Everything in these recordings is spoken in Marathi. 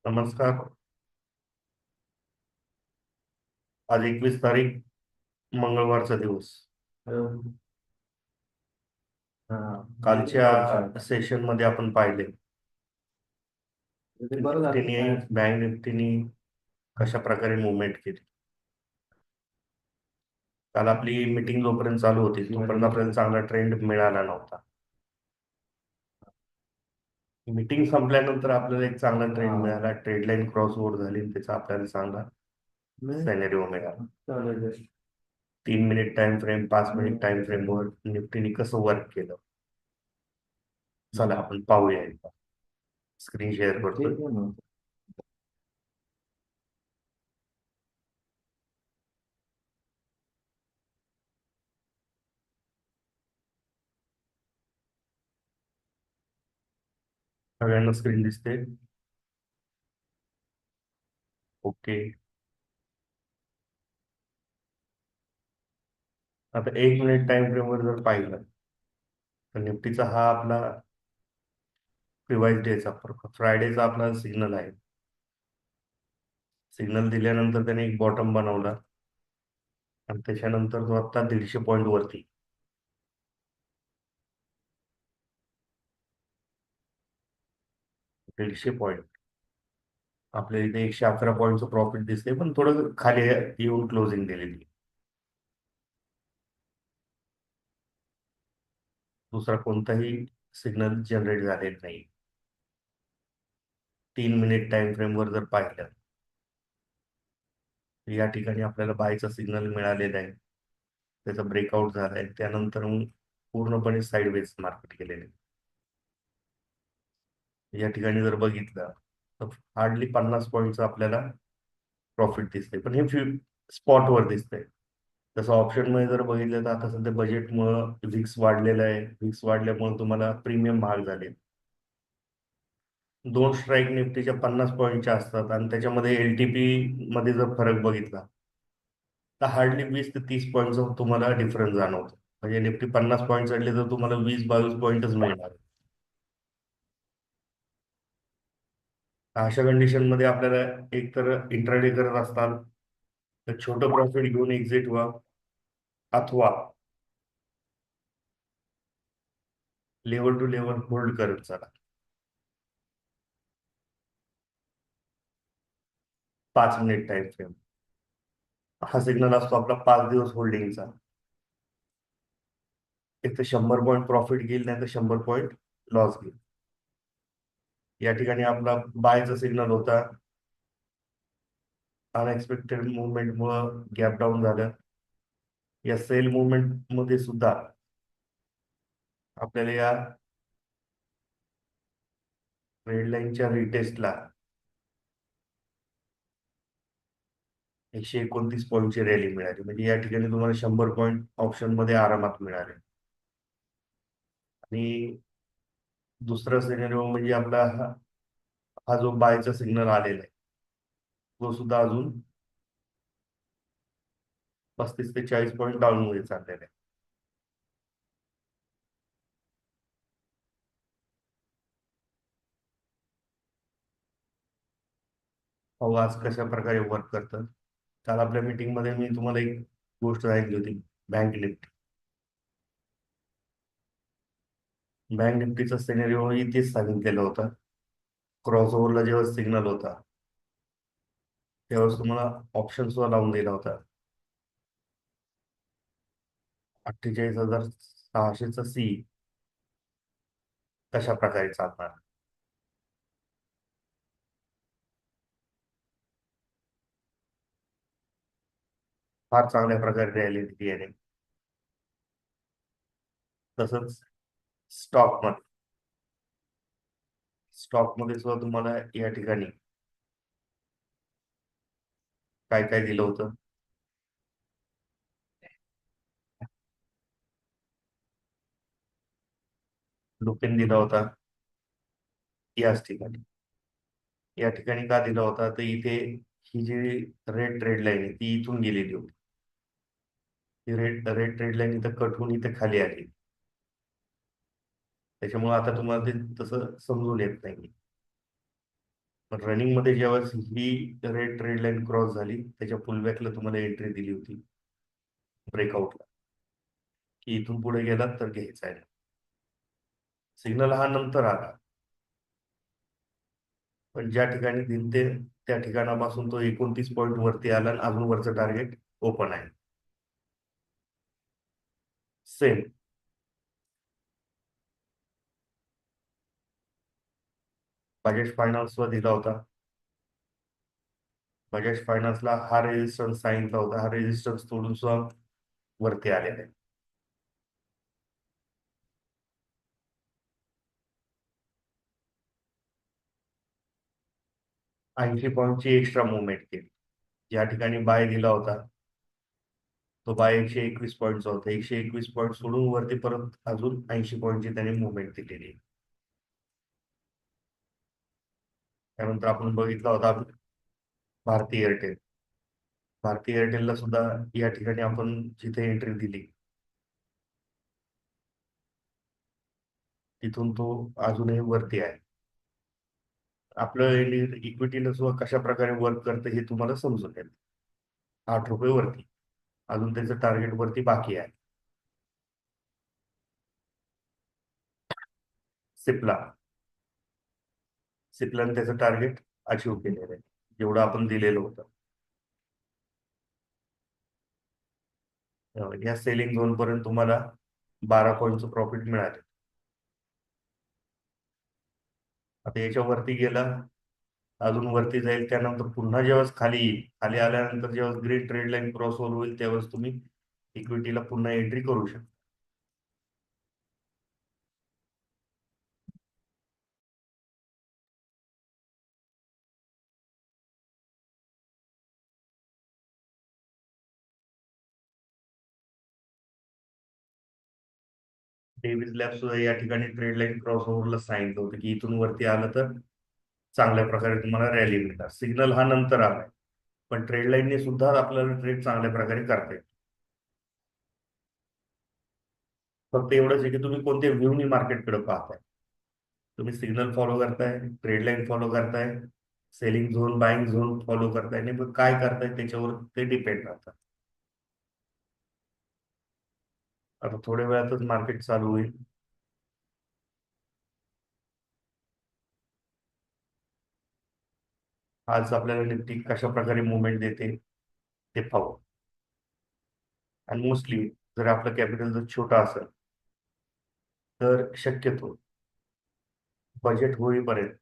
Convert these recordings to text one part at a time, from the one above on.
नमस्कार. आज 21 तारीख, मंगळवारचा दिवस. कालच्या सेशन मध्ये आपण पाहिले निफ्टीने बँक निफ्टीने कशा प्रकारे मुवमेंट केली. काल आपली मीटिंग जोपर्यंत चालू होती तोपर्यंत आपल्याला चांगला ट्रेंड मिळाला नव्हता. मीटिंग संपल्यानंतर आपल्याला एक चांगला ट्रेंड मिळाला, ट्रेड लाईन क्रॉस ओव्हर झाली आणि त्याचा आपल्याला चांगला सेनेरिओ मिळाला. 3 minute time frame, 5 minute time frame वर निफ्टीने कसं वर्क केलं, चला आपण पाहूया. एकदा स्क्रीन शेअर करतो. सगळ्यांना स्क्रीन दिसते? ओके. आता 1 मिनिट टाइम फ्रेमवर जर पाहिलं तर निफ्टीचा हा आपला प्रिवाइज डेचा, फ्रायडेचा आपला सिग्नल आहे. सिग्नल दिल्यानंतर त्याने एक बॉटम बनवला आणि त्याच्यानंतर तो आता 150 पॉईंट वरती, 150 पॉईंट. आपल्या इथे 111 पॉईंटचं प्रॉफिट दिसते, पण थोडं खाली येऊन क्लोजिंग दिलेली. दुसरा कोणताही सिग्नल जनरेट झालेला नाही. 3 मिनिट टाइम फ्रेमवर जर पाहिलं तर या ठिकाणी आपल्याला बायचा सिग्नल मिळालेला आहे. त्याचा ब्रेकआउट झाला आहे, त्यानंतर मग पूर्णपणे साईडवेज मार्केट गेलेले. या ठिकाणी जर बघितलं तर हार्डली 50 पॉईंटचं आपल्याला प्रॉफिट दिसते, पण हे स्पॉटवर दिसतंय. तसं ऑप्शन मध्ये जर बघितलं तर आता सध्या बजेटमुळं व्हिक्स वाढलेलं आहे. व्हिक्स वाढल्यामुळे तुम्हाला प्रीमियम महाग झाले. दोन स्ट्राईक निफ्टीच्या 50 पॉईंटच्या असतात आणि त्याच्यामध्ये एलटीपी मध्ये जर फरक बघितला तर हार्डली 20 ते 30 पॉईंटचा तुम्हाला डिफरन्स जाणवतो. म्हणजे निफ्टी 50 पॉईंट चढले तर तुम्हाला 20-22 पॉईंटच मिळणार. अशा कंडिशन मध्ये आपल्याला एक तर इंट्राडे करत असताल तर छोटं प्रॉफिट घेऊन एक्झिट व्हा, अथवा लेवल टू लेवल होल्ड करत चला. 5 मिनिट टाइम फ्रेम हा सिग्नल असतो आपला 5 दिवस होल्डिंगचा. एक तर 100 पॉईंट प्रॉफिट घेईल, नाही तर 100 पॉईंट लॉस घेईल. या ठिकाणी आपला बायचा सिग्नल होता, अनएक्सपेक्टेड मुवमेंट मुळे गॅप डाऊन झालं. या सेल मुवमेंट मध्ये सुद्धा आपल्याला या रेड लाईनच्या रिटेस्टला 129 पॉईंटची रॅली मिळाली. म्हणजे या ठिकाणी तुम्हाला 100 पॉईंट ऑप्शन मध्ये आरामात मिळाले. आणि दुसरा सिनेरिओ म्हणजे आपला हा जो बायचा सिग्नल आलेला आहे तो सुद्धा अजून 35 ते 40 पॉईंट डाऊन मध्ये चाललेला आहे. अहो, आज कशा प्रकारे वर्क करतं. काल आपल्या मीटिंग मध्ये मी तुम्हाला एक गोष्ट सांगितली होती, बँक निफ्टी. बँक निफ्टीचा सिनेरिओ इथेच सांगितलेला होता. क्रॉस ओव्हरला जेव्हा सिग्नल होता तेव्हा तुम्हाला ऑप्शन सुद्धा लावून दिला होता. 48,600चा सी कशा प्रकारे चालणार. फार चांगल्या प्रकारे रॅली दिली आहे. तसंच स्टॉक मध्ये स्टॉक मध्ये सुद्धा तुम्हाला या ठिकाणी काय काय दिलं होतं. लुपिन दिला होता याच ठिकाणी. या ठिकाणी का दिला होता तर इथे ही जी रेड ट्रेड लाईन आहे ती इथून गेलेली होती. ती रेड ट्रेड लाईन इथं कट होऊन इथे खाली आली. त्याच्यामुळे आता तुम्हाला ते तसं समजून येत नाही. रनिंग मध्ये जेव्हा ही रेड ट्रेड लाईन क्रॉस झाली त्याच्या पुलबॅकला तुम्हाला एंट्री दिली होती ब्रेकआउटला, की इथून पुढे गेलात तर घ्यायचा आहे. सिग्नल हा नंतर आला, पण ज्या ठिकाणी दिलते त्या ठिकाणापासून तो 29 पॉईंट वरती आला आणि अजून वरचं टार्गेट ओपन आहे. सेम बजाज फायनान्सवर दिला होता. बजाज फायनान्सला हा रेजिस्टन्स सांगितला होता, हा रेजिस्टन्स तोडून सुद्धा वरती आलेला आहे. 80 पॉईंटची एक्स्ट्रा मुवमेंट केली. ज्या ठिकाणी बाय दिला होता तो बाय 121 पॉईंटचा होता. 121 पॉईंट सोडून वरती परत अजून 80 पॉईंटची त्याने मुवमेंट दिलेली आहे. त्यानंतर आपण बघितला होता भारती एअरटेल. भारती एअरटेलला सुद्धा या ठिकाणी आपण जिथे एंट्री दिली तिथून तो अजूनही वरती आहे. आपलं इंडियन इक्विटीला सुद्धा कशा प्रकारे वर्क करतं हे तुम्हाला समजून येईल. 8 रुपये वरती, अजून त्याचं टार्गेट वरती बाकी आहे. सिप्ला, सिप्लाने त्याचं टार्गेट अचीव केलेलं आहे जेवढं आपण दिलेलं होतं. या सेलिंग झोन पर्यंत तुम्हाला 12 पॉईंटचं प्रॉफिट मिळाले. आता याच्या वरती गेला, अजून वरती जाईल, त्यानंतर पुन्हा जेव्हा खाली येईल, खाली आल्यानंतर जेव्हा green trade line cross over होईल त्यावेळेस तुम्ही इक्विटीला पुन्हा एंट्री करू शकता. डेव्हिस लॅब सुद्धा या ठिकाणी ट्रेड लाईन क्रॉस ओव्हरला सांगितलं होतं की इथून वरती आलं तर चांगल्या प्रकारे तुम्हाला रॅली मिळतात. सिग्नल हा नंतर आलाय, पण ट्रेड लाईनने सुद्धा आपल्याला ट्रेड चांगल्या प्रकारे करता येईल. फक्त एवढंच आहे की तुम्ही कोणत्या व्ह्यूनी मार्केटकडे पाहताय. तुम्ही सिग्नल फॉलो करताय, ट्रेड लाईन फॉलो करताय, selling zone buying zone follow करताय, आणि मग काय करताय त्याच्यावर ते डिपेंड राहतात. आता थोड्या वेळातच मार्केट चालू होईल. आज आपल्याला निफ्टी कशा प्रकारे मुवमेंट देते ते पाहू. आणि मोस्टली जर आपलं कॅपिटल जर छोटा असेल तर शक्यतो बजेट होईपर्यंत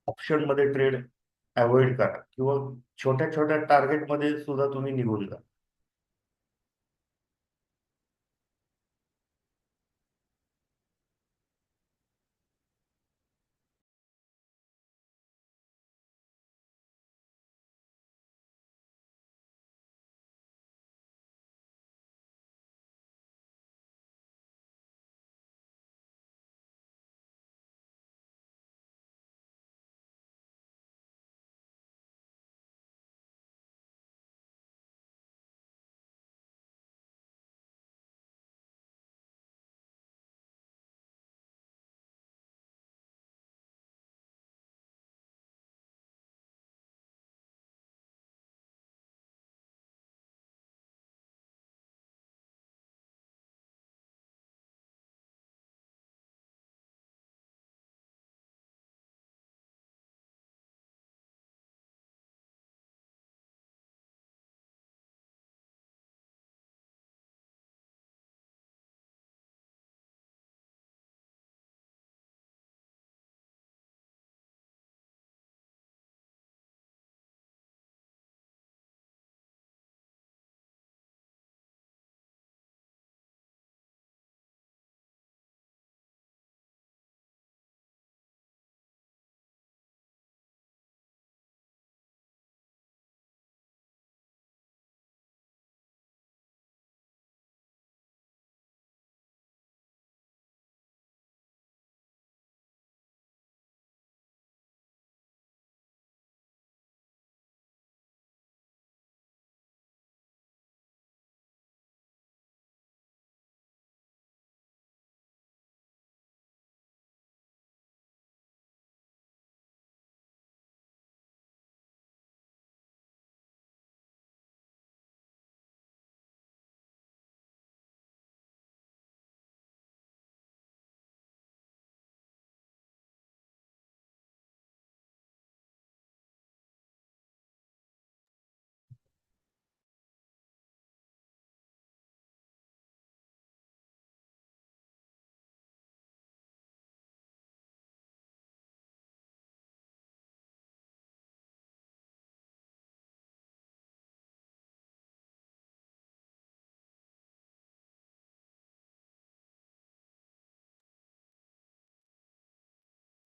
ऑप्शन मध्ये ट्रेड अवॉइड करा, किंवा छोट्या छोट्या टार्गेट मध्ये सुद्धा तुम्ही निघून जा.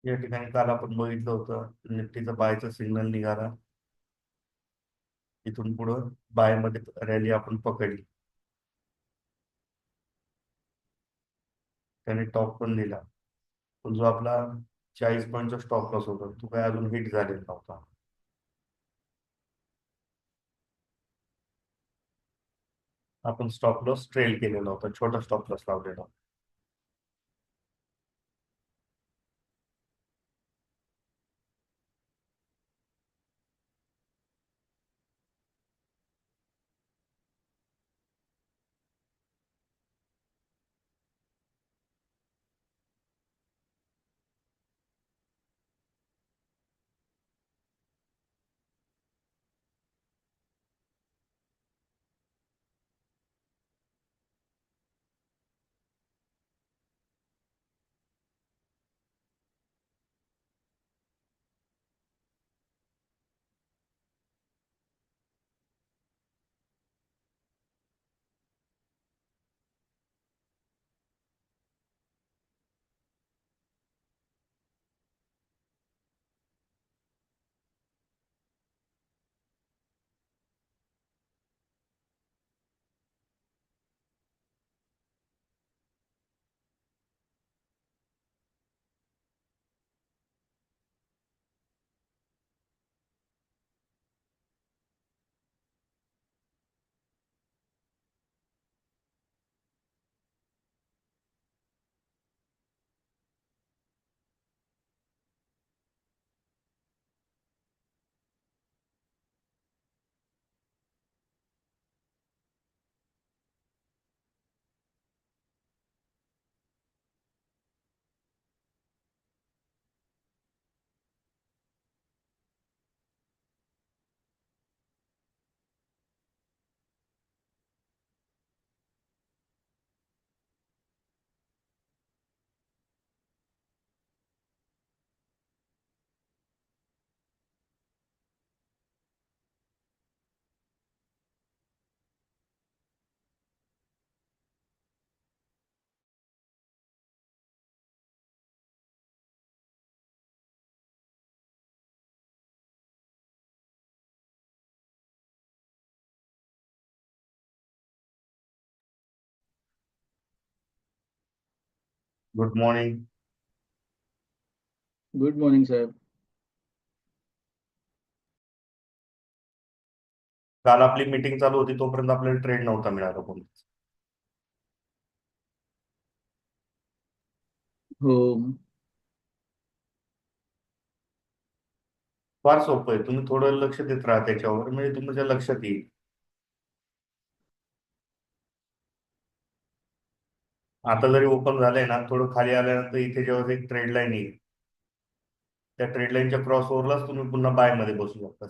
या ठिकाणी काल आपण बघितलं होतं निफ्टीचा बायचा सिग्नल निघाला. इथून पुढं बाय मध्ये रॅली आपण पकडली. त्याने टॉप पण दिला, पण जो आपला 40 पॉईंटचा स्टॉप लॉस होता तो काय अजून हिट झालेला नव्हता. आपण स्टॉप लॉस ट्रेल केलेला होता, छोटा स्टॉप लॉस लावलेला होता. Good morning. गुड मॉर्निंग साहेब. काल आपली मीटिंग चालू होती तोपर्यंत आपल्याला ट्रेड नव्हता मिळाला कोणताच. हो. फार सोपं आहे, तुम्ही थोडं लक्ष देत राहा त्याच्यावर, म्हणजे तुमच्या लक्षात येईल. आता जरी ओपन झालंय ना, थोडं खाली आल्यानंतर इथे जेव्हा एक ट्रेड लाईन येईल, त्या ट्रेड लाईनच्या क्रॉस ओव्हरलाच तुम्ही पुन्हा बाय मध्ये बसू शकता,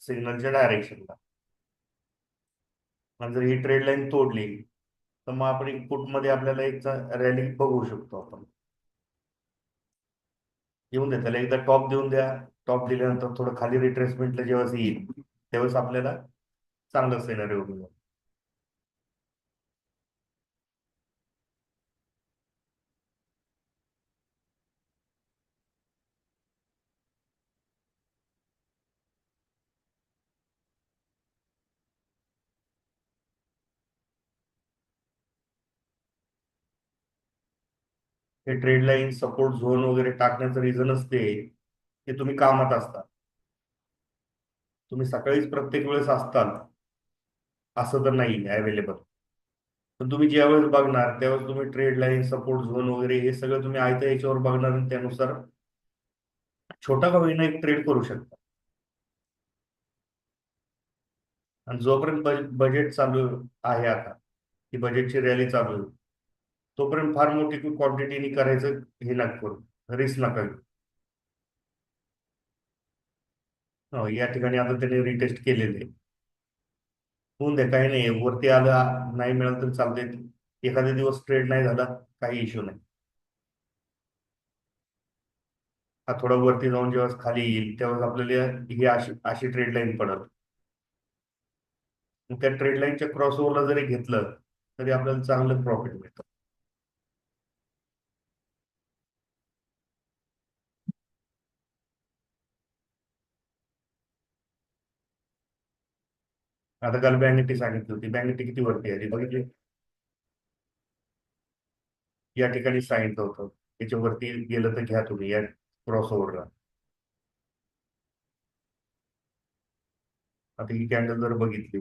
सिग्नलच्या डायरेक्शनला. आणि जर ही ट्रेड लाईन तोडली तर मग आपण एक पुट मध्ये आपल्याला एक रॅली बघू शकतो आपण. येऊन द्या त्याला एकदा टॉप देऊन द्या. टॉप दिल्यानंतर थोडं खाली रिट्रेसमेंटला जेव्हा येईल तेव्हाच आपल्याला चांगलं सिनारिओ मिळेल. हे ट्रेड लाईन सपोर्ट झोन वगैरे टाकण्याचं रिझनच ते की तुम्ही कामात असता. तुम्ही सकाळीच प्रत्येक वेळेस असताल असं तर नाही अवेलेबल. पण तुम्ही ज्यावेळेस बघणार त्यावेळेस तुम्ही ट्रेड लाईन सपोर्ट झोन वगैरे हे सगळं तुम्ही आयत्या याच्यावर बघणार आणि त्यानुसार छोटा का होईना एक ट्रेड करू शकता. आणि जोपर्यंत बजेट चालू आहे आता, की बजेटची रॅली चालू आहे, तोपर्यंत फार मोठी क्वांटिटीनी करायचं हे नका करू, रिस्क नका घेऊ. या ठिकाणी आता त्यांनी रिटेस्ट केलेले आहे. होऊन दे, काही नाही, वरती आलं नाही मिळालं तर चालते. एखादा दिवस ट्रेड नाही झाला, काही इश्यू नाही. हा थोडा वरती जाऊन जेव्हा खाली येईल तेव्हा आपल्याला ही अशी अशी ट्रेड लाईन पडल. मग त्या ट्रेड लाईनच्या क्रॉस ओव्हरला जरी घेतलं तरी आपल्याला चांगलं प्रॉफिट मिळतं. आता काल बँक निफ्टी सांगितली होती, बँक निफ्टी किती वरती आली बघितली. या ठिकाणी सांगितलं होतं त्याच्या वरती गेलं तर घ्या तुम्ही या क्रॉस ओव्हरला. आता ही कॅन्डल जर बघितली,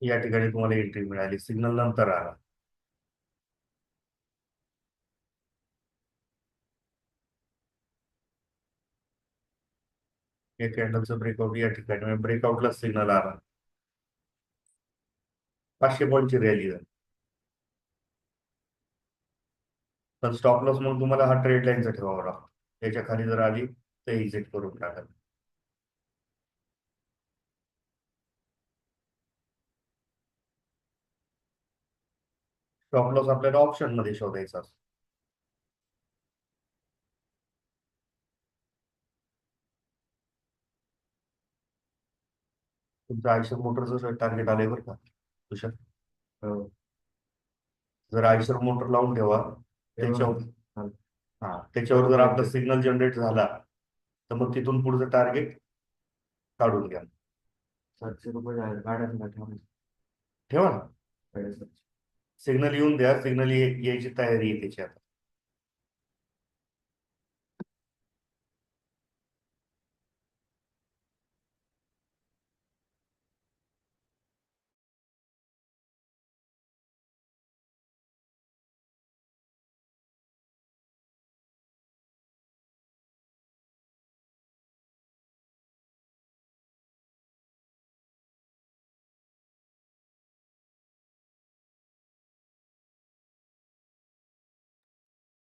या ठिकाणी तुम्हाला एंट्री मिळाली, सिग्नल नंतर आला. या कॅन्डलचं ब्रेकआउट या ठिकाणी ब्रेकआउटला सिग्नल आला, 500 पॉईंटची रॅली झाली. पण स्टॉप लॉस मग तुम्हाला हा ट्रेड लाईनचा ठेवावा लागतो. त्याच्या खाली जर आली तर एक्झिट करून टाका. स्टॉप लॉस आपल्याला ऑप्शन मध्ये शोधायचा असतो. तुमचं आयशर मोटरचं टार्गेट आलंय बरं का तुषार. हो. जर आयशर मोटर लावून ठेवा त्याच्यावर. हा, त्याच्यावर जर आपला सिग्नल जनरेट झाला तर मग तिथून पुढचं टार्गेट काढून घ्या. 700 रुपये गाड्या ठेवा ना. सिग्नल येऊन द्या, सिग्नल यायची तयारी आहे त्याची आता.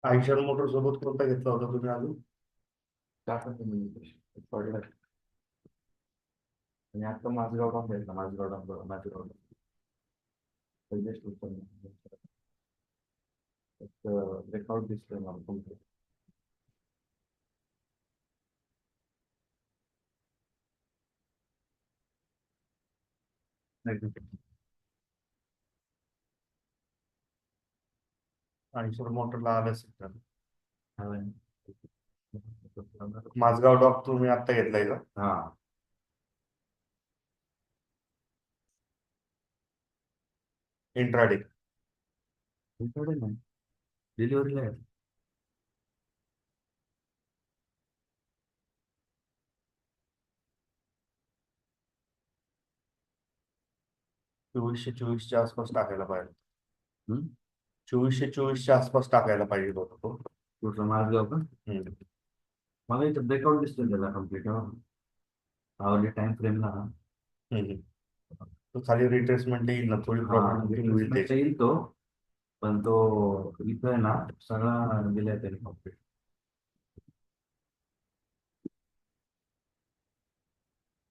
आयशर मोटर सोबत कोणता घेतला होता तुम्ही अजून? टाटा पडला. आणि आता माझगाव घेतला, माझगाव ब्रेकआउट दिसतोय मला तुमचं. आयशर मोटरला आलं असेल. माझगाव डॉक तुम्ही आत्ता घेतलाय का? हा. इंट्राडे. इंट्राडे नाही, डिलिव्हरीला आहे. 2424च्या आसपास टाकायला पाहिजे. 2424च्या आसपास टाकायला पाहिजे होता तो. कुठला माझगाव का? मला इथं ब्रेकआउट दिसतोय त्याला कम्प्लीट आवडली टाइम फ्रेमला. तो खाली रिट्रेसमेंट येईल ना, थोडी प्रॉब्लेम होईल त्याची. येईल तो, पण तो इथं आहे ना सगळा दिलाय त्याने कम्प्लीट.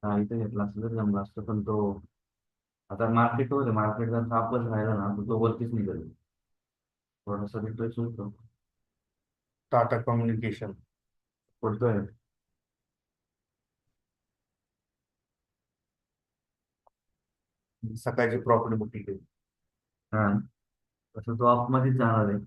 हा, इथे घेतला असतं तर जमला असतं, पण तो आता मार्केटवर आहे. मार्केट जर सापच राहिला ना तर तो वरतीच निघेल. थोडासा रिट्रेस होतो. टाटा कम्युनिकेशन पडतोय. सकाळची प्रॉफिट बुकिंग केली. हा, तसं तो ऑफ मध्येच जाणार आहे.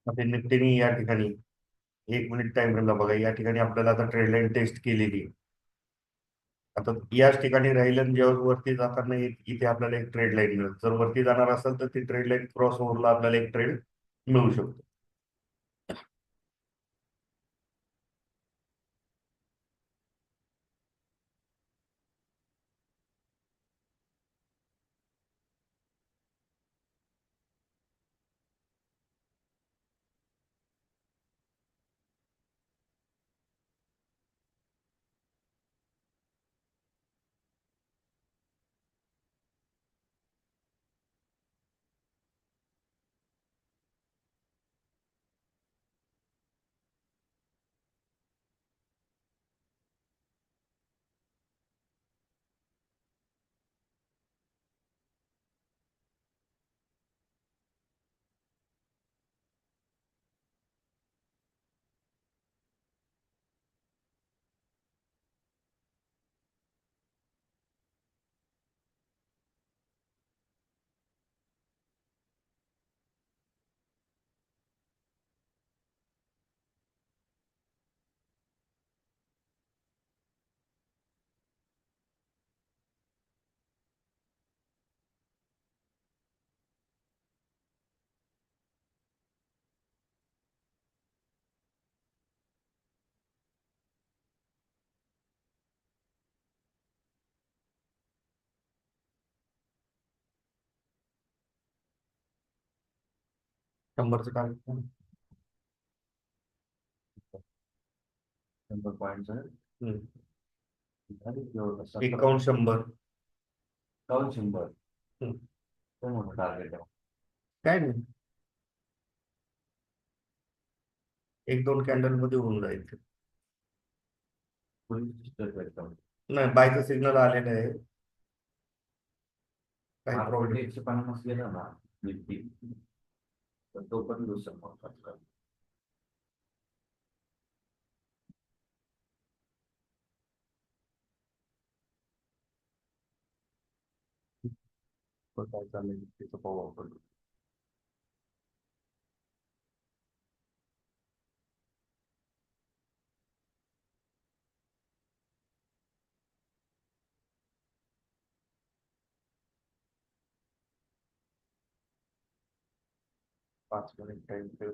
निफ्टीने या ठिकाणी 1 मिनिट टाइम फ्रेमला बघा, या ठिकाणी आपल्याला आता ट्रेड लाईन टेस्ट केलेली आहे. आता याच ठिकाणी राहिलं आणि जेव्हा वरती जाताना इथे आपल्याला एक ट्रेड लाईन मिळेल. जर वरती जाणार असेल तर ती ट्रेड लाईन क्रॉस ओव्हरला आपल्याला एक ट्रेड मिळू शकतो. 100चं काय? 100 पॉईंट हम्म. सर. एकाउंट 100. काऊन 100? हम्म. तो मोठं टार्गेट आहे. काय नाही, एक दोन कॅन्डल मध्ये होऊन जाईल ते. पोलीस स्टेट एकदम. नाही, बायचं सिग्नल आलेलं आहे, काही मार्केट प्रॉब्लेम. 150 गेला ना निफ्टी, तर तो पण घेऊ शकतो आजकाल. काय चालेल त्याचा पाहू आपण. पाच मिनिट टाइम ठेव.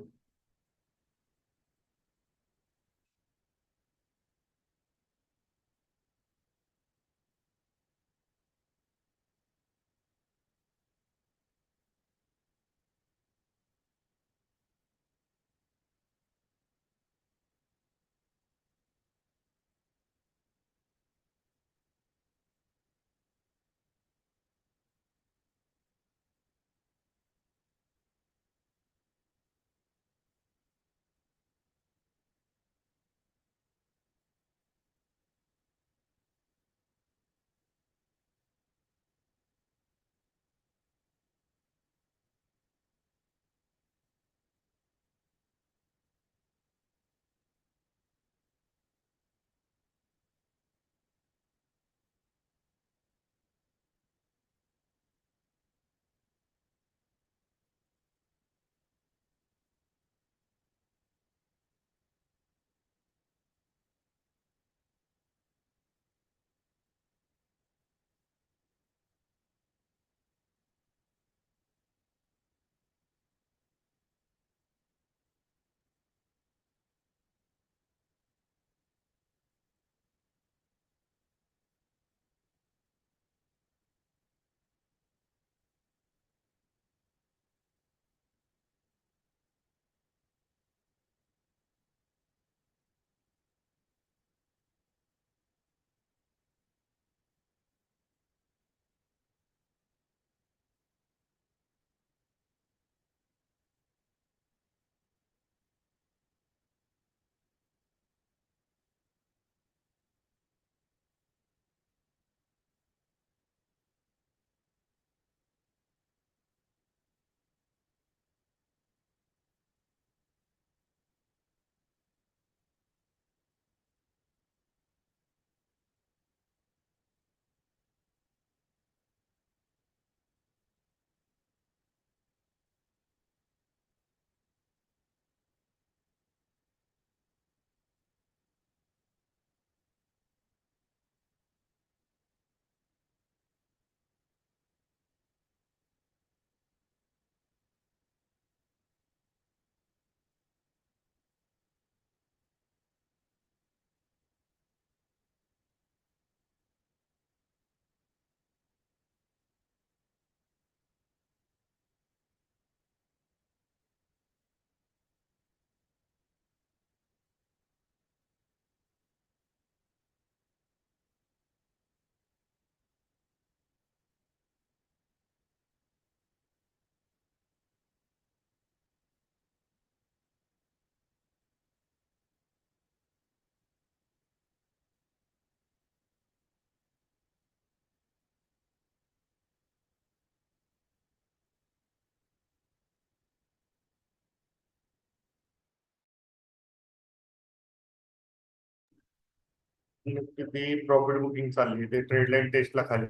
ती प्रॉफिट बुकिंग चालली, ते ट्रेड लाईन टेस्टला खाली.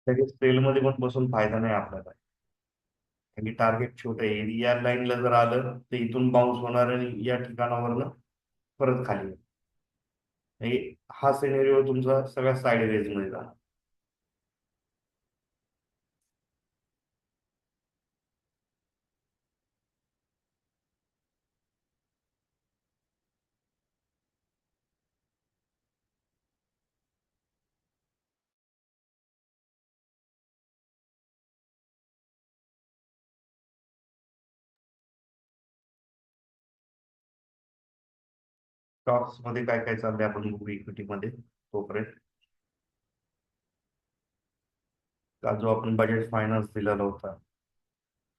लगेच सेलमध्ये पण बसून फायदा नाही आपल्याला, कारण की टार्गेट छोटे आहे. या लाईनला जर आलं तर इथून बाउन्स होणार आणि या ठिकाणावरनं परत खाली येईल. हा सिनेरिओ तुमचा सगळ्या साईड वेज मध्ये जाणार. स्टॉक्स मध्ये काय काय चाललंय आपण बघू इक्विटी मध्ये तोपर्यंत. का जो आपण बजेट फायनान्स दिलेला होता,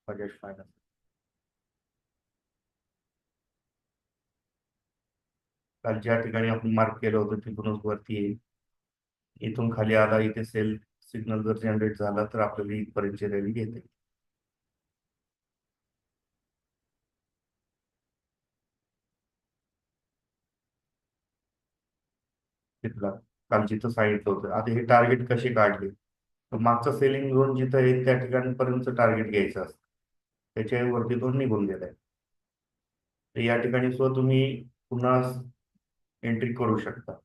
बजेट फायनान्स काल ज्या ठिकाणी आपण मार्क केलं होतं तिथूनच वरती येईल. इथून खाली आला, इथे सेल सिग्नल जर जनरेट झाला तर आपल्याला इथपर्यंतची रॅली घेते. तिथला काल जिथं सांगितलं होतं. आता हे टार्गेट कसे काढले, तर मागचं सेलिंग झोन जिथं आहे त्या ठिकाणपर्यंत टार्गेट घ्यायचं असतं, त्याच्या वरती तो निघून गेलाय. तर या ठिकाणी सुद्धा तुम्ही पुन्हा एंट्री करू शकता.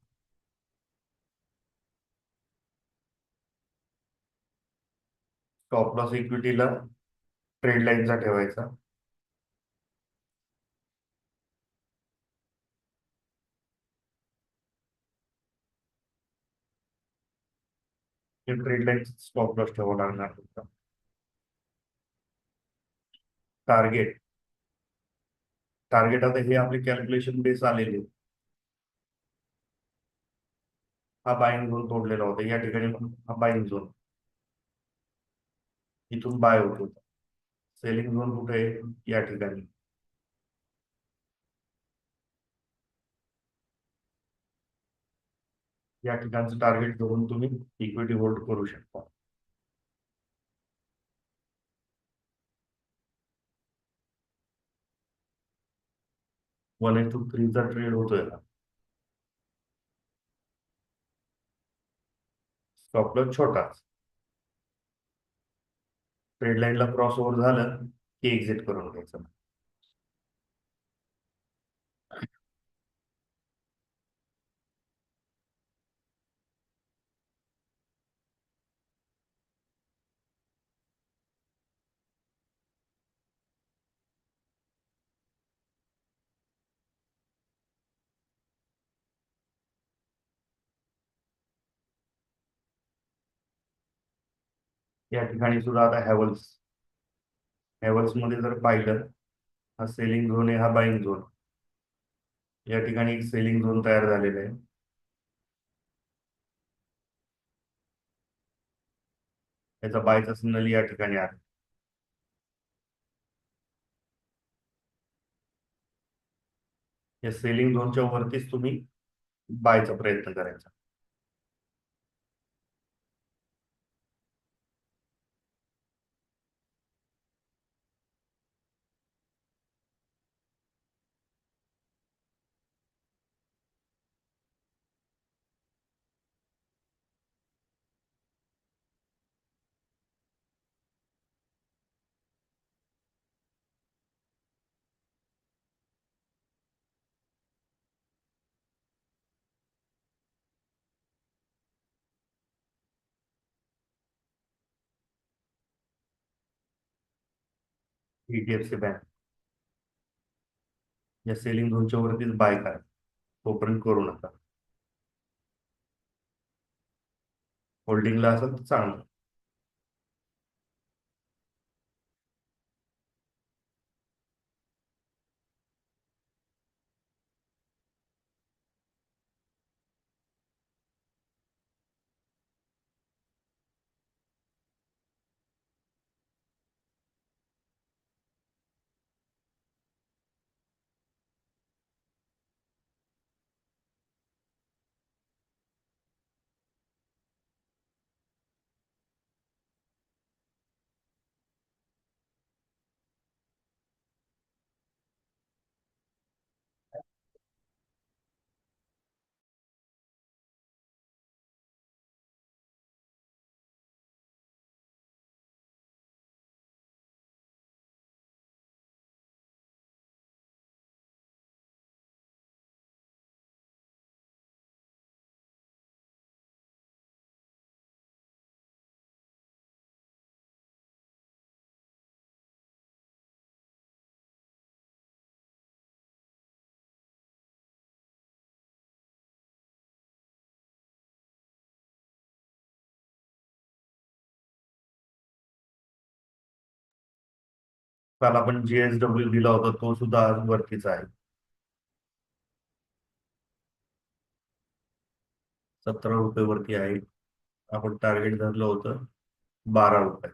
स्टॉप लॉस इक्विटीला ट्रेड लाईनचा ठेवायचा. ट्रेड लाईन स्टॉप लॉस ठेवावा लागणार तुमचा. टार्गेट टार्गेट आता हे आपले कॅल्क्युलेशन बेस आलेले. हा बाईंग झोन तोडलेला होता या ठिकाणी, हा बाईंग झोन, इथून बाय होत होता. सेलिंग झोन कुठे आहे, या ठिकाणी. या ठिकाणचं टार्गेट धरून तुम्ही इक्विटी होल्ड करू शकता. 1:3 ट्रेड होतोय का? स्टॉप लॉस छोटाच. ट्रेड लाईनला क्रॉस ओव्हर झालं की एक्झिट करून घ्यायचं. या ठिकाणी सुद्धा आता हॅव्हल्स मध्ये जर पाहिलं, हा सेलिंग झोन आहे, हा बाईंग झोन. या ठिकाणी एक सेलिंग झोन तयार झालेला आहे. याचा बायचा सिग्नल या ठिकाणी आहे. या सेलिंग झोनच्या वरतीच तुम्ही बायचा प्रयत्न करायचा. HDFC बँक या सेलिंग झोनच्या वरतीच बाय करा, तोपर्यंत करू नका. होल्डिंगला असेल तर चांगलं. काल आपण JSW दिला होता, तो सुद्धा आज वरतीच आहे. 17 रुपये वरती आहे. आपण टार्गेट धरलं होतं 12 रुपये.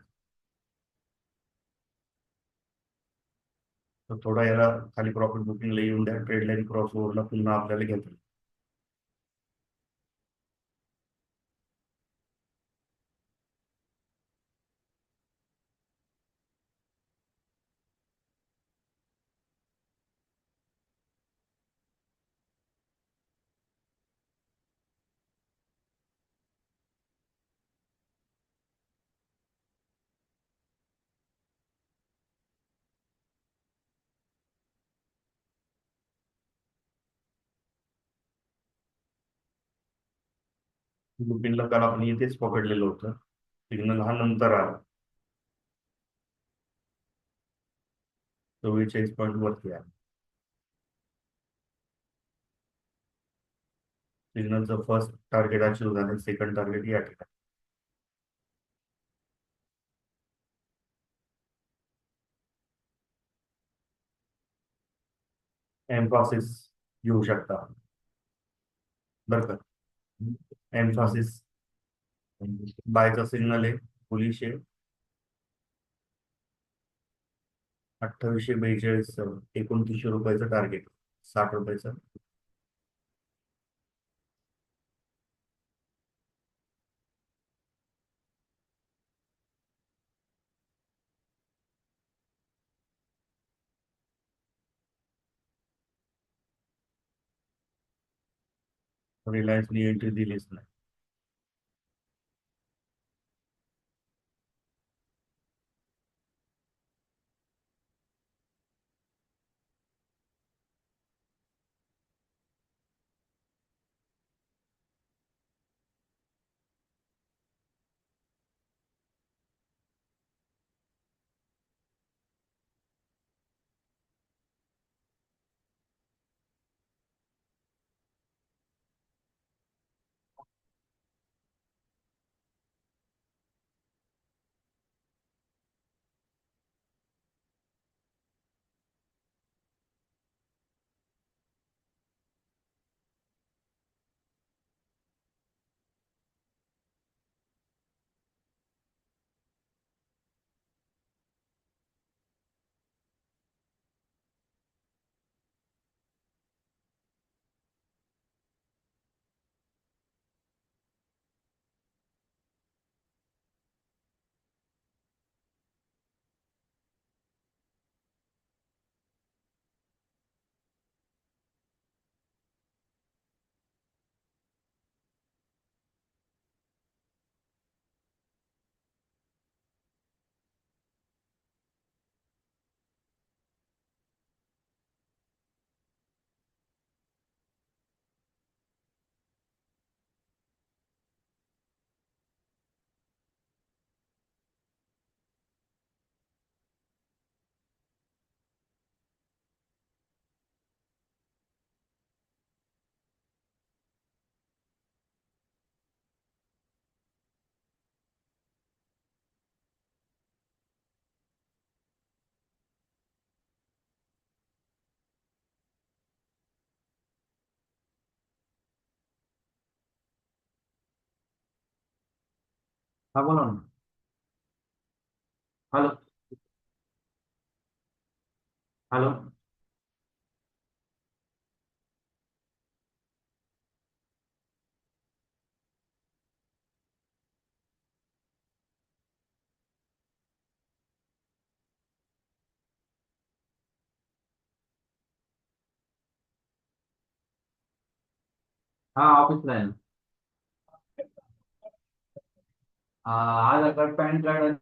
तर थोडा याला खाली प्रॉफिट बुकिंगला येऊन द्या. ट्रेड लाईन क्रॉस ओव्हरला पुन्हा आपल्याला घेतो. लुपिनला काल आपण इथेच पकडलेलं होतं. सिग्नल हा नंतर आला. 44 पॉईंट वरती आहे. सिग्नलचं फर्स्ट टार्गेट अचीव झालं, सेकंड टार्गेट या ठिकाणी. एम्फॉसिस घेऊ शकता बरं का. एम्फॉसिस बायचा सिग्नल आहे, बुलिश आहे. 2842, 2900 रुपयाचं टार्गेट, 60 रुपयाचं. रिलायन्सनी एंट्री दिलीच नाही. हा बोला ना. हॅलो. हॅलो. हा ऑफिसला आहे ना. आधार कार्ड पॅन कार्ड.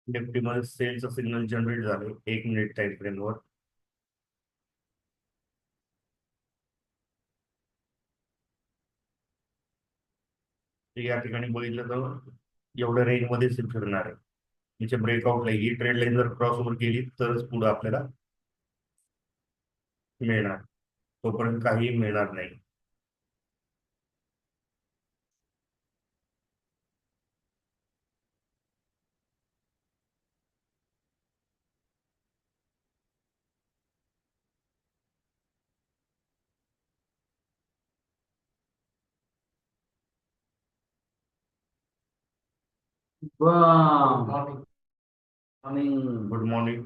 निफ्टीमध्ये सेलचं सिग्नल जनरेट झाले 1 मिनिट टाइम फ्रेमवर. या ठिकाणी बघितलं तर एवढ्या रेंज मध्ये फिरणार आहे. तिचे ब्रेकआउट ही ट्रेड लाईन जर क्रॉस ओव्हर केली तरच पुढे आपल्याला मिळणार, तोपर्यंत काही मिळणार नाही. आणि गुड मॉर्निंग.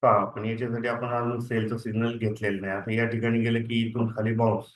हा, पण याच्यासाठी आपण अजून सेलचं सिग्नल घेतलेलं नाही. आता या ठिकाणी गेलं की इथून खाली बाउन्स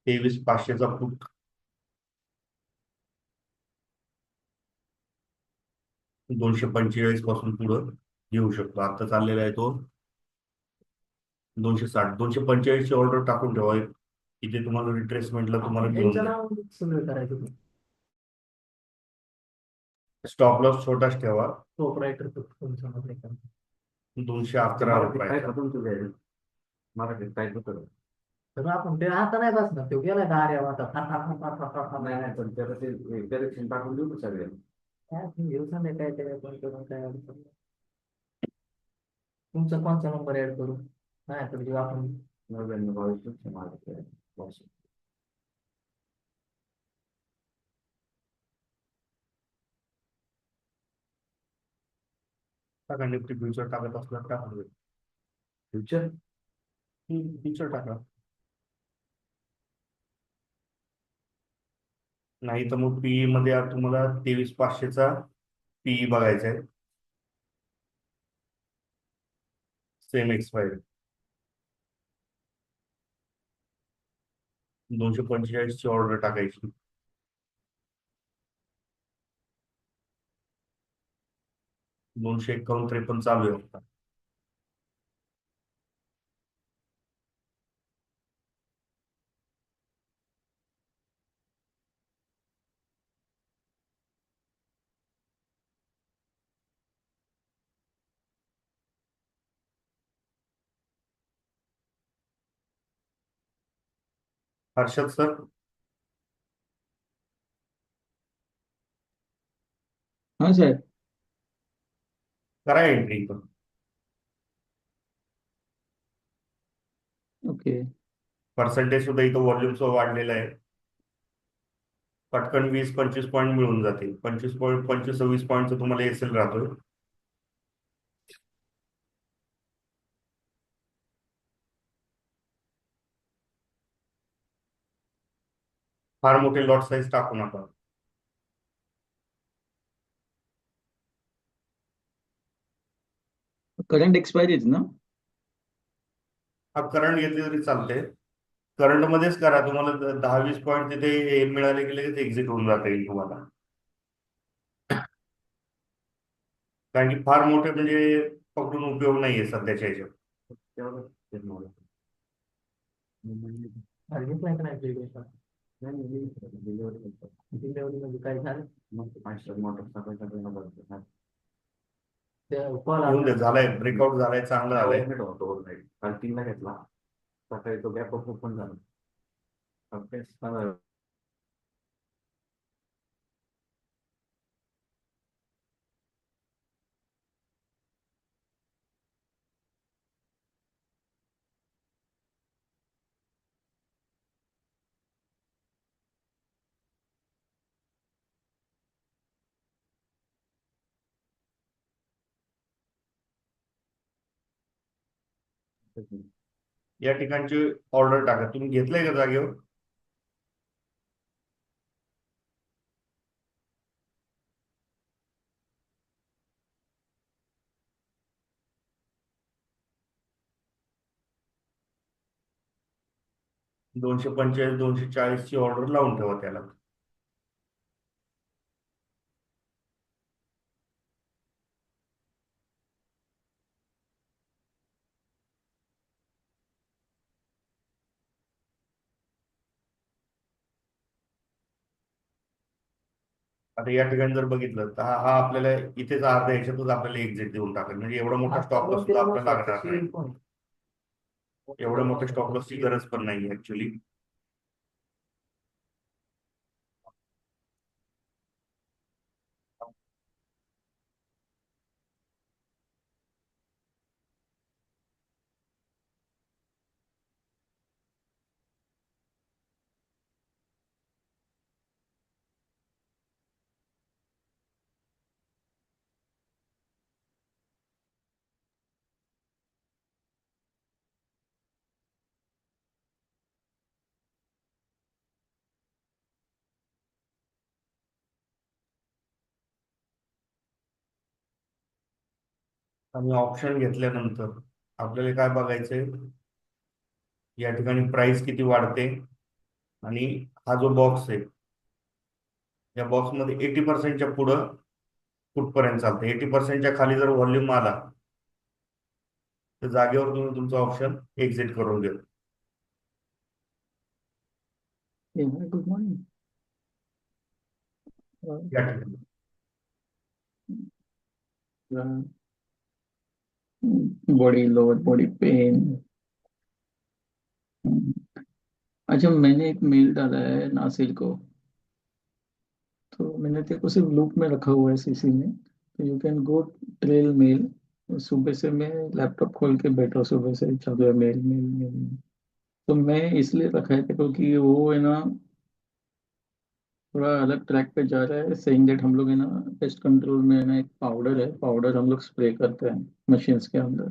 23,500चा पुट 245 पासून पुढं घेऊ शकतो. आता चाललेला आहे तो 260. 245 ची ऑर्डर टाकून ठेवा. इथे तुम्हाला रिट्रेसमेंटला तुम्हाला घेऊन त्यांचं जाईल. नाव सगळं करायचं. स्टॉप लॉस छोटाच ठेवा, प्रोपरायटर तुमचं नाव नाही का? 211 काय रुपयाचा. तुमचं जाईल मराठीत काय होतं तर आपण ते आता नाही बसणार, तो गेलाय दार्या आता फार फार फार फार फार फार फार नाही नाही पण त्याला ते करेक्शन टाकून देऊ का सगळे काय तुम्ही घेऊ सांगा काय ते आपण करून काय अडचण नाही. तुमचा कोणचा नंबर ऍड करू? नाही तर जेव्हा आपण 99 माझ्याकडे टाका निफ्टी फ्युचर टाकत असल्यावर टाकून देऊ. फ्युचर फ्युचर टाका. नाही तर मग पीई मध्ये तुम्हाला 23,500चा पीई बघायचा आहे. सेम एक्सपायरी 245 ची ऑर्डर टाकायची. 251-53 चालू आहे आता. हर्षद सर, हाँ सर. करा एंट्री पण. ओके. पर्सेंटेज सुद्धा इथं व्हॉल्यूमचा वाढलेला आहे. पटकन 20-25 पॉईंट मिळून जातील. 25 पॉईंट 25-26 पॉईंटचा तुम्हाला एसएल राहतोय. फार मोठे लॉट साईज टाकू नका. करंट एक्सपायरीज ना. हा करंट घेतली तरी चालते. करंट मध्येच करा. तुम्हाला 10-20 पॉईंट तिथे मिळाले की लगेच एक्झिट होऊन जाता येईल तुम्हाला. कारण की फार मोठे म्हणजे पकडून उपयोग नाहीये सध्याच्या ह्याच्यात. तेवढं ते मला घेतलाय का नाही application? नाही डिलिव्हरी डिलिव्हरी म्हणजे काय झालं? मग मास्टर मोटर सगळं ते कॉल येऊन दे, झालाय ब्रेकआउट झालाय, चांगलं झालंय. होतो ओव्हरनाईट काल 3ला घेतला सकाळी तो गॅप ओपन झाला या ठिकाणची ऑर्डर टाका. तुम्ही घेतलंय का जागेवर? दोनशे 240 ची ऑर्डर लावून ठेवा त्याला. आता या ठिकाणी जर बघितलं तर हा आपल्याला इथेच अर्ध्या ह्याच्यातच आपल्याला एक्झिट देऊन टाकेल. म्हणजे एवढा मोठा स्टॉप लॉस सुद्धा आपल्याला लागणार नाही. एवढ्या मोठ्या स्टॉप लॉसची गरज पण नाही ऍक्च्युली. आणि ऑप्शन घेतल्यानंतर आपल्याला काय बघायचंय, या ठिकाणी प्राइस किती वाढते आणि हा जो बॉक्स आहे, या बॉक्समध्ये 80%च्या पुढं कुठपर्यंत चालतं. 80%च्या खाली जर व्हॉल्यूम आला तर जागेवर तुम्ही तुमचं ऑप्शन एक्झिट करून घ्या. Good morning. या ठिकाणी बॉडी, लोअर बॉडी पेन. अच्छा, मैंने एक मेल डाला है नासिर को, तो मैंने तेरे को सिर्फ लूप में रखा हुआ है सीसी में, तो you can go trail mail. सुबह से मैं लैपटॉप खोल के बैठा हूँ, सुबह से चालू है मेल मेल मेल। तो मैं इसलिए रखा है क्योंकि वो है ना थोड़ा अलग ट्रैक पे जा रहा है, सेइंग दैट हम लोग है ना पेस्ट कंट्रोल में है ना एक पाउडर है, पाउडर हम लोग स्प्रे करते हैं मशीन्स के अंदर।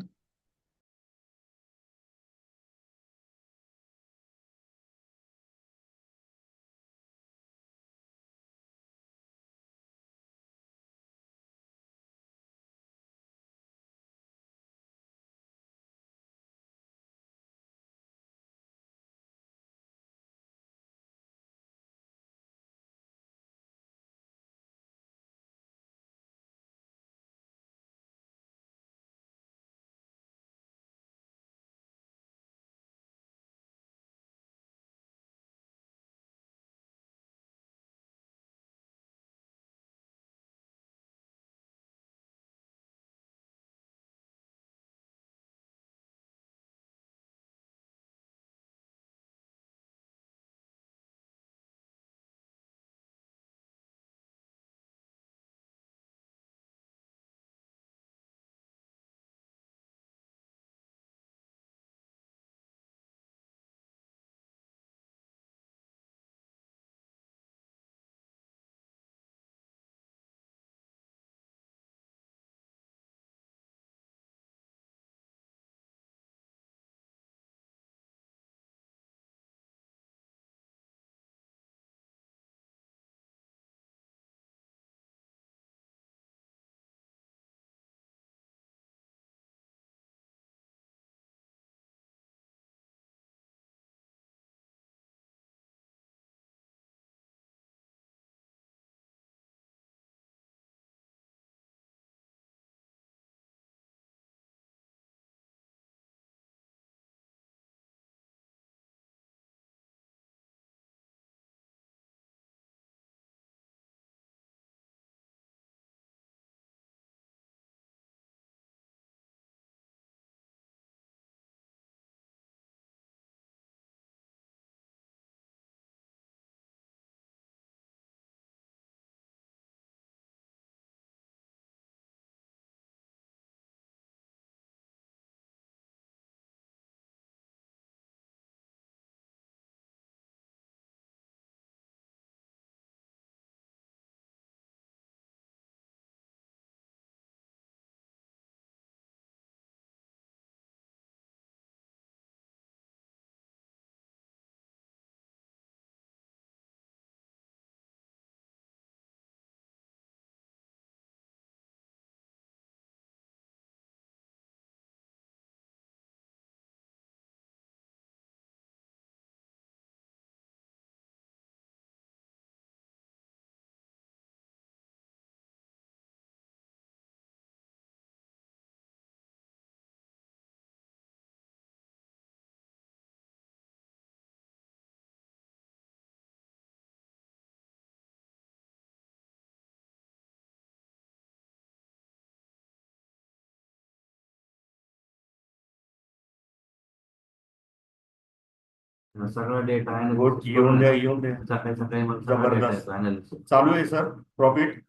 सगळा डेटा आहे गुड, येऊन द्या येऊन द्या. सकाळी सकाळी मग सगळा डेटा जबरदस्त येतो अनालिसिस. चालू आहे सर. प्रॉफिट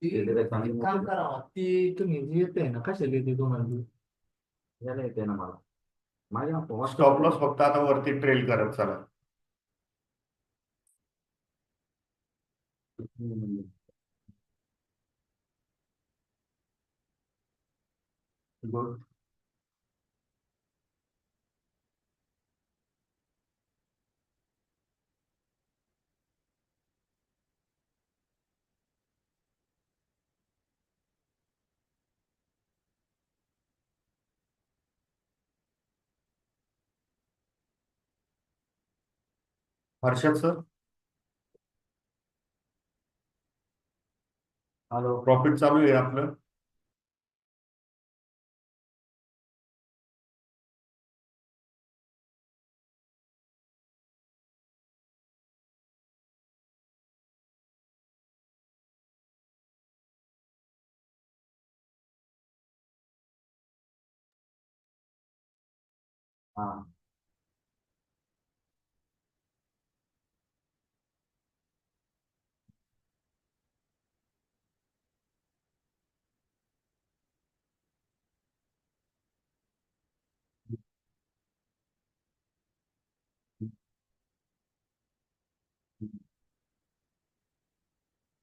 एक काम करा, ती तुम्ही जी येते ना कशाला येते तुम्हाला ती? यायला येते ना मला. माझ्या स्टॉप लॉस फक्त आता वरती ट्रेल करत चला. Good. Harshad sir, hello. Profit चालू आहे आपलं. हा.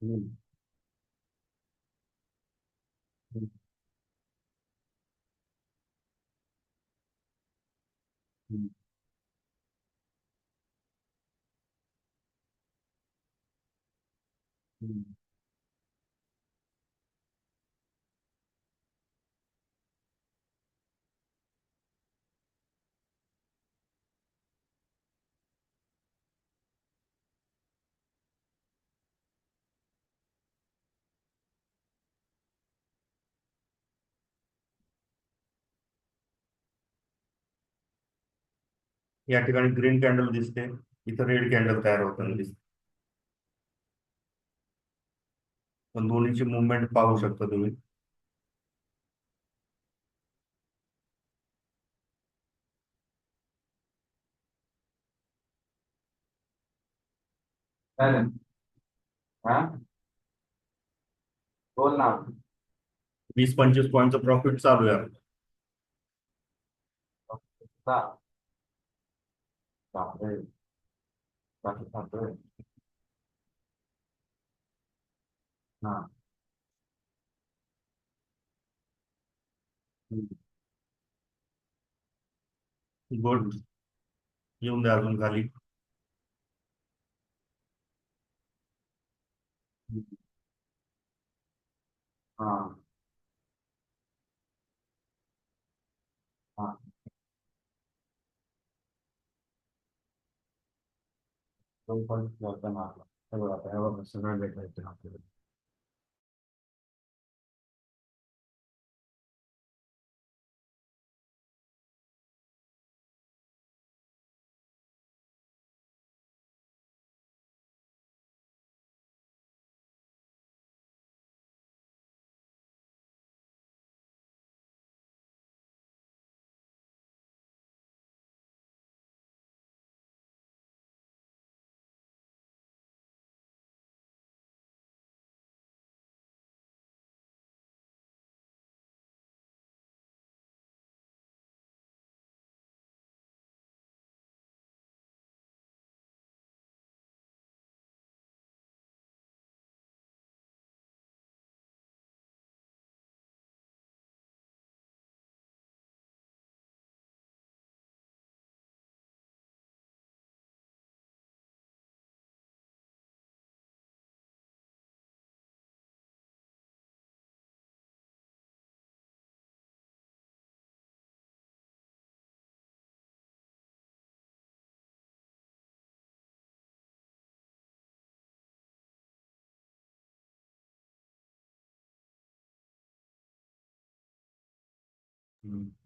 हम्म. हम्म. हम्म. या ठिकाणी ग्रीन कॅन्डल दिसते, इथं रेड कॅन्डल तयार होताना दिसते. पण दोन्हीची मुवमेंट पाहू शकता तुम्ही. काय रे? हा, बोल ना. 20-25 पॉईंटचं प्रॉफिट चालू आहे. का? बापरे. बाकी खातोय. हा. गुड. येऊन द्या अजून खाली. हा. हा. 2 पॉईंट मारला. सगळं आता हे बघ, सगळं भेटायचं आपल्याला.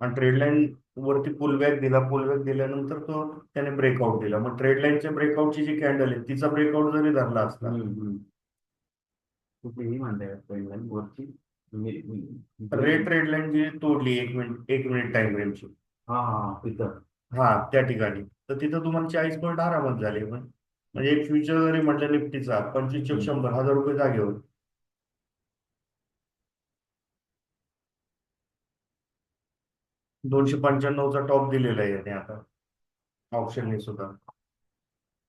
आणि ट्रेड लाईन वरती पुलबॅक दिला, पुलबॅक दिल्यानंतर तो त्याने ब्रेकआउट दिला. मग ट्रेड लाईनच्या ब्रेकआउटची जी कॅन्डल आहे तिचा ब्रेकआउट जरी धरला असता, कुठेही म्हणताय पहिल्या वरची. रेड ट्रेड लाईन जी तोडली 1 मिनिट टाइम फ्रेमची, हा हा तिथं. हा त्या ठिकाणी, तर तिथं तुम्हाला 40 पॉईंट आरामात झाले. पण म्हणजे एक फ्युचर जरी म्हटलं निफ्टीचा 25-100 हजार रुपये जागेवर. 295चा टॉप दिलेला आहे याने आता ऑप्शनने सुद्धा.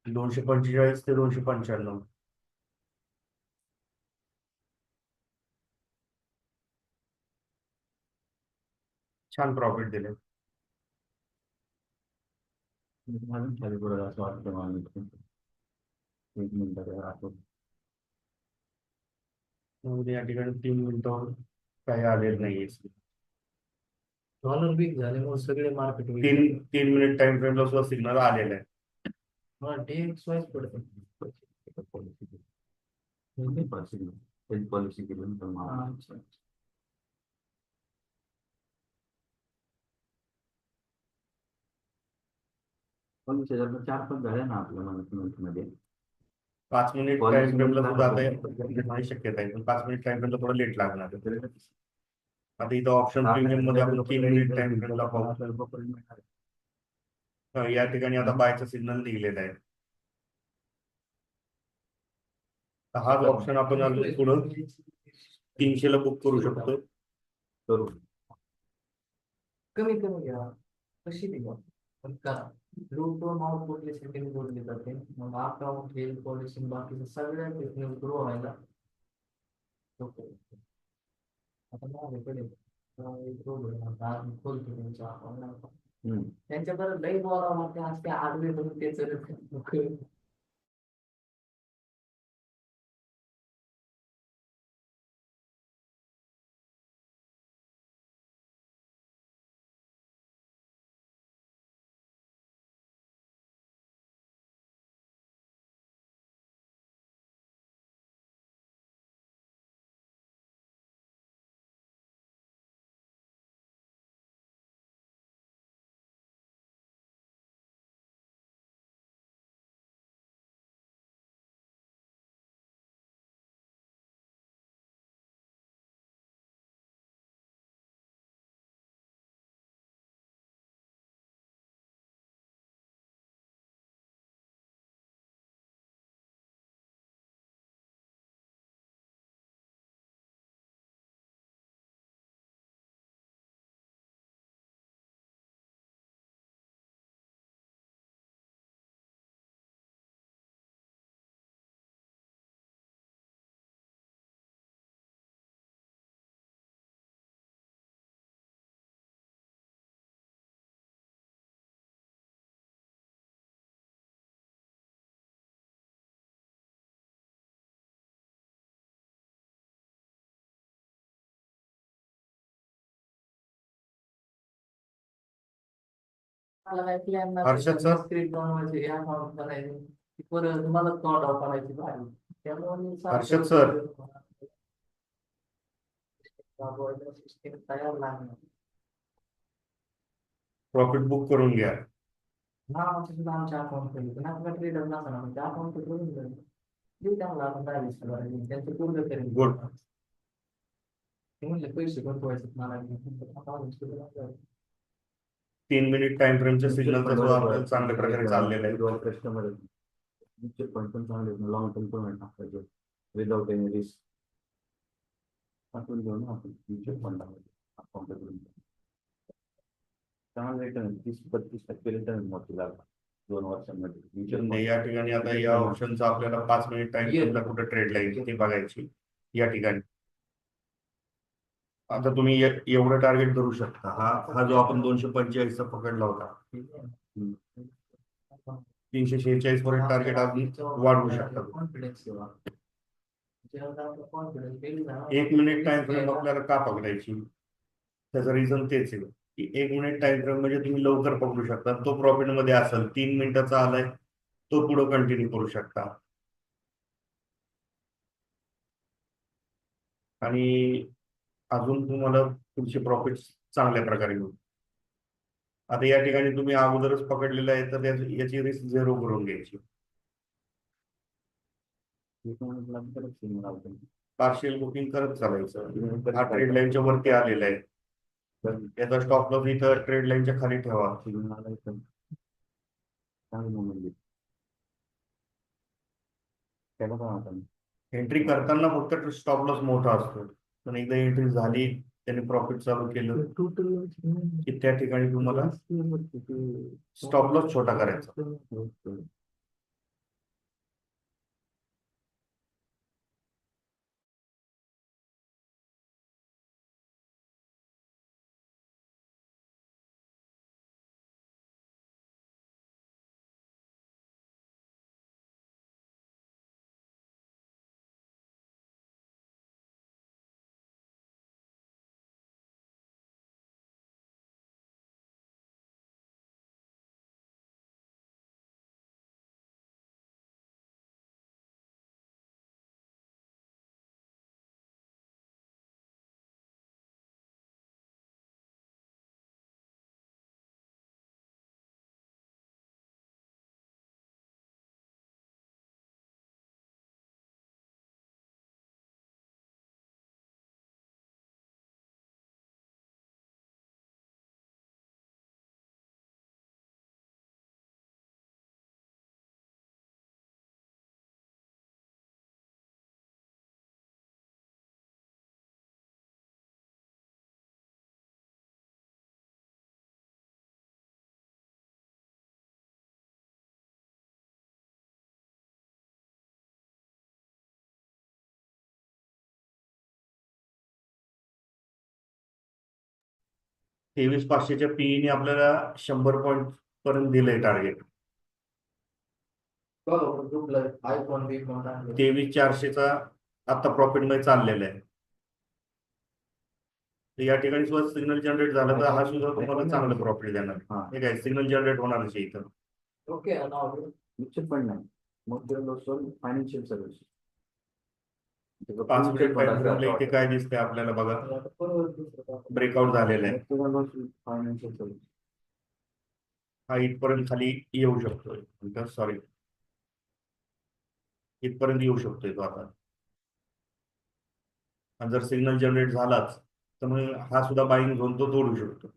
245 ते 295. छान प्रॉफिट दिले. अजून खाली पडत असं वाटतं मला. 1 मिनिटात आपण. म्हणजे या ठिकाणी 3 मिनिटावर काही आलेलं नाहीये. डॉलर वीक झाल्यामुळे सगळे मार्केट वीक तीन 3 मिनिट टाइम फ्रेमला सुद्धा सिग्नल आलेला आहे. मला डेक्स वाईज पडते. पॉलिसी हेल्थ पॉलिसी केली ना तर मग अच्छा. पण त्याच्यातनं 4-5 झाल्या ना आपल्या management मध्ये 5 मिनिट Policy टाइम फ्रेमला मध्ये सुद्धा आता लागलं. नाही शक्यता आहे, पण 5 मिनिट टाइम फ्रेमला थोडं लेट लागणार आहे. आता इथं ऑप्शन प्रीमियम मध्ये आपण 3 मिनिट टाइम फ्रेमला पाहू. आपल्याला properly मिळणार आहे. या ठिकाणी आता बायचा सिग्नल निघलेला आहे. तर हाच ऑप्शन आपण अजून पुढं 300ला बुक करू शकतो. करू कमी कमी घ्या, कशी बी घ्या, पण करा. लूटून आउटपुटली सेटिंग जोडली जाते. मग अकाउंट हेल्थ पॉलिसी बाकीचं सगळ्या टेक्निक ग्रो व्हायला सोपं होतं. आता माझ्याकडे एक रोड आहे, आता आम्ही खोलतो त्यांच्या account. त्यांच्याकडे लई बोलावं लागते, आज ते आडवे म्हणून त्याचं मला काही प्लॅन हर्षद sir? स्क्रिप्ट बनवायची, या अकाउंट बनायची, ती परत मला तोंड ऑफ करायची भारी. त्यामुळे मी हर्षद sir? सिस्टीम तयार लागणार. प्रॉफिट बुक करून घ्या. नावाचं सुद्धा आमच्या अकाउंट केली, पण आपला ट्रेडर नसणार, म्हणजे अकाउंट करून देऊ त्यांना आपण 10-20 त्यांचं पूर्ण करेल. Good. ते म्हणले पैसे गुंतवायचे मला, account 3 मिनिट टाइम फ्रेमच्या सिग्नलचा जो आपल्याला चांगल्या प्रकारे चाललेला आहे. कस्टमर म्युच्युअल फंड पण चांगले लॉंग टर्म पण टाकायचे विदाउट एनी रिस्क आपण घेऊ ना आपण म्युच्युअल फंडामध्ये अकाउंट करून चांगलं रिटर्न 30-32% रिटर्न मोठी लागला 2 वर्षांमध्ये म्युच्युअल म्हणजे या ठिकाणी आता या ऑप्शनचा आपल्याला 5 मिनिट टाइम फ्रेमला कुठे ट्रेड लाईन ते बघायची. या ठिकाणी आता तुम्ही एवढं टार्गेट करू शकता. हा जो आपण 245चा पकडला होता, 346 पर्यंत टार्गेट अजून वाढवू शकता. कॉन्फिडन्स ठेवा. 1 मिनिट टाइम फ्रेम आपल्याला का पकडायची, त्याचं रिझन तेच आहे की 1 मिनिट टाइम फ्रेम म्हणजे तुम्ही लवकर पकडू शकता. तो प्रॉफिट मध्ये असेल, 3 मिनिटाचा आलाय, तो पुढे कंटिन्यू करू शकता. आणि अजून तुम्हाला तुमचे प्रॉफिट चांगल्या प्रकारे मिळू. आता या ठिकाणी तुम्ही अगोदरच पकडलेलं आहे, तर याची रिस्क 0 करून घ्यायची. पार्शियल बुकिंग करत चालायचं. हा ट्रेड लाईनच्या वरती आलेला आहे, याचा स्टॉप लॉस इथं ट्रेड लाईनच्या खाली ठेवा. एंट्री करताना फक्त स्टॉप लॉस मोठा असतो, पण एकदा एंट्री झाली, त्याने प्रॉफिट चालू केलं की त्या ठिकाणी तुम्हाला स्टॉप लॉस छोटा करायचा. 23,500च्या पीईने आपल्याला 100 पॉईंट पर्यंत दिलंय टार्गेट. बघा आयफोन बिफोन टाकले 23,400चा आता प्रॉफिट मध्ये चाललेला आहे. तर या ठिकाणी सुद्धा सिग्नल जनरेट झाला तर हा सुद्धा तुम्हाला चांगलं प्रॉफिट देणार. हा. हे काय सिग्नल जनरेट होणारच आहे इथं. ओके नाव म्युच्युअल फंड नाही, मग फायनान्शियल सर्व्हिस. 5 मिनिट टाइम फ्रेमला इथे काय दिसतंय आपल्याला बघा, ब्रेकआउट झालेला आहे. Financial service. हा इथपर्यंत खाली येऊ शकतोय, सॉरी इथपर्यंत येऊ शकतोय तो आता. आणि जर सिग्नल जनरेट झालाच तर मग हा सुद्धा बाईंग झोन तो तोडू शकतो.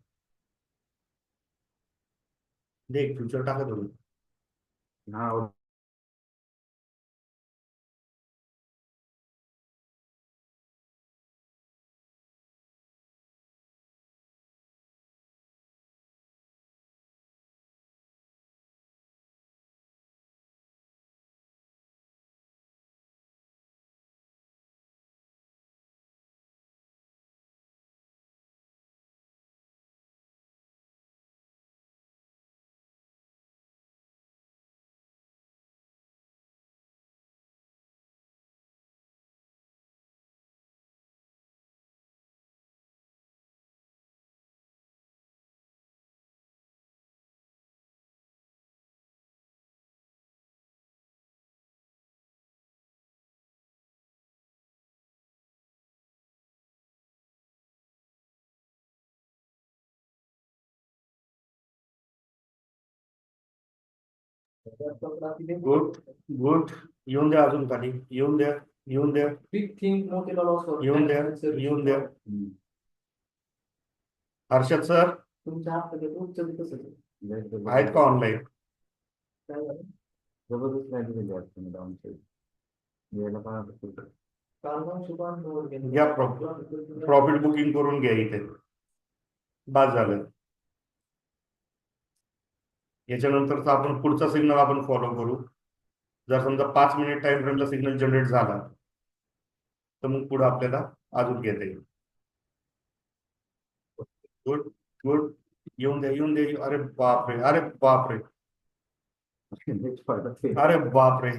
देख फ्युचर टाका तुम्ही. हा. Good good. येऊन द्या अजून खाली, येऊन द्या, येऊन द्या, बिग थिंग मोठीला लॉस येऊन द्या, येऊन द्या. हर्षद सर तुमच्या हातात उच्च कसं आहेत का ऑनलाईन? काय झालं जबरदस्त नाही दिलेली असते डाऊन साईड घ्यायला पाहिजे. काल मग शुभान घ्या प्रॉफिट बुकिंग करून घ्या इथे. बाद झालं. याच्यानंतरचा आपण पुढचा सिग्नल आपण फॉलो करू. जर समजा 5 मिनिट टाइम फ्रेमला सिग्नल जनरेट झाला तर मग पुढे आपल्याला अजून घेता येईल. Good good. येऊन द्या, येऊन द्या. अरे बापरे, अरे बापरे, अरे बापरे.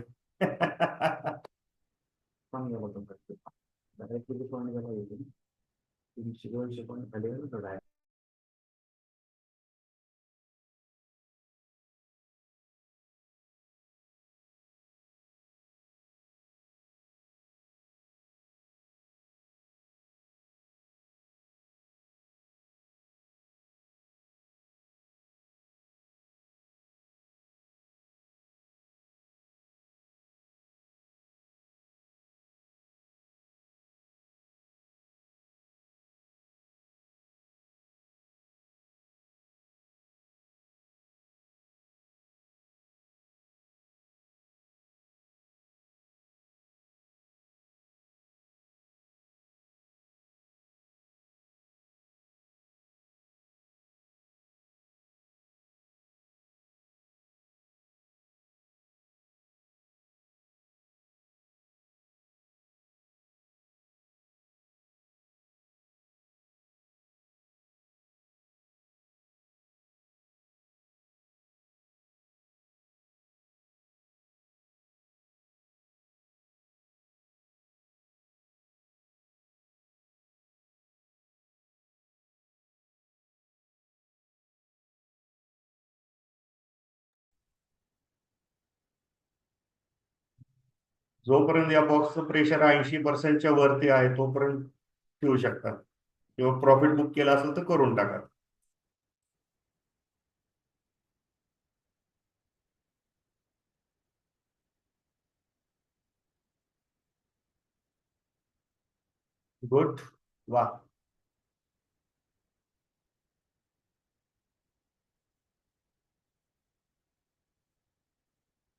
जोपर्यंत या बॉक्सचं प्रेशर 80%च्या वरती आहे तोपर्यंत ठेवू शकता, किंवा प्रॉफिट बुक केला असेल तर करून टाका. गुड. वा.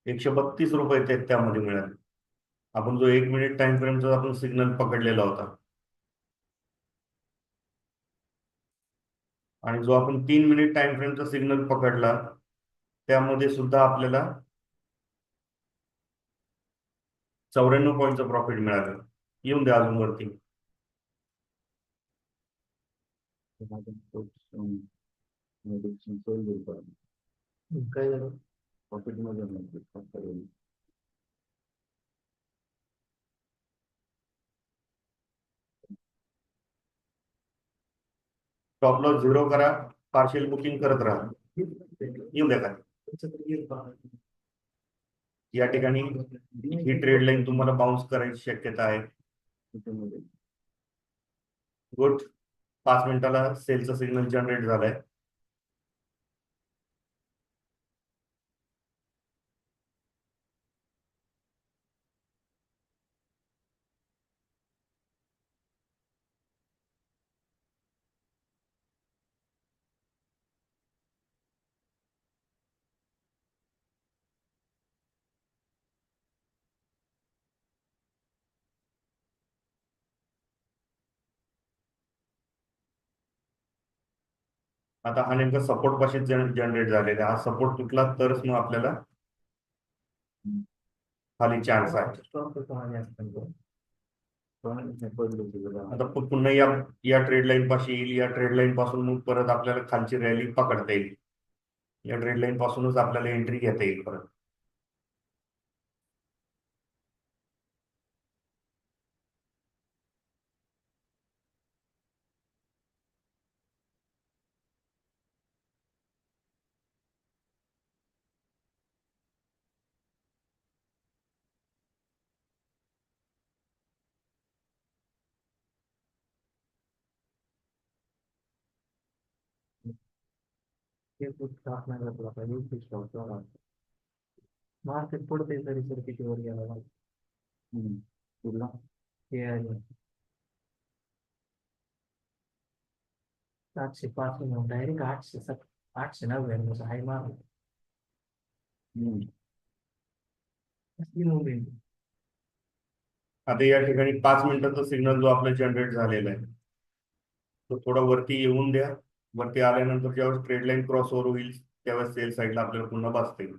132 रुपये त्यामध्ये मिळाले. आपण जो 1 मिनिट टाइम फ्रेमचा आपण सिग्नल पकडलेला होता आणि जो आपण 3 मिनिट टाइम फ्रेमचा सिग्नल पकडला त्यामध्ये सुद्धा आपल्याला 94 पॉईंटचं प्रॉफिट मिळालं. येऊन द्या अजून वरती. काय झालं? प्रॉफिट मध्ये नाही फक्त स्टॉप लॉस 0 करा, पार्शियल बुकिंग करत राहा. येऊ द्या का या ठिकाणी ही ट्रेड लाईन तुम्हाला बाउन्स करायची शक्यता आहे. त्याच्यामध्ये गुड. 5 मिनिटाला सेलचा सिग्नल जनरेट झालाय. आता हा नेमका सपोर्ट पाशी जनरेट झालेला आहे. हा सपोर्ट तुटला तरच मग आपल्याला खाली चान्स आहे. स्टॉक कहाणी असतात आता पुन्हा या ट्रेड लाईन पाशी येईल. या ट्रेड लाईन पासून मग परत आपल्याला खालची रॅली पकडता येईल. या ट्रेड लाईन पासूनच आपल्याला एंट्री घेता येईल परत. ते स्टॉक नाही घातला पाहिजे स्टॉक मार्केट पडते तरी सर किती वर गेला तुला ते आहे 705 डायरेक्ट 890 आहे मार मुवमेंट. आता या ठिकाणी 5 मिनिटाचा सिग्नल जो आपला जनरेट झालेला आहे तो थोडा वरती येऊन द्या. वरती आल्यानंतर ज्यावेळेस ट्रेड लाईन क्रॉस ओव्हर होईल त्यावेळेस सेल साईडला आपल्याला पुन्हा बसता येईल.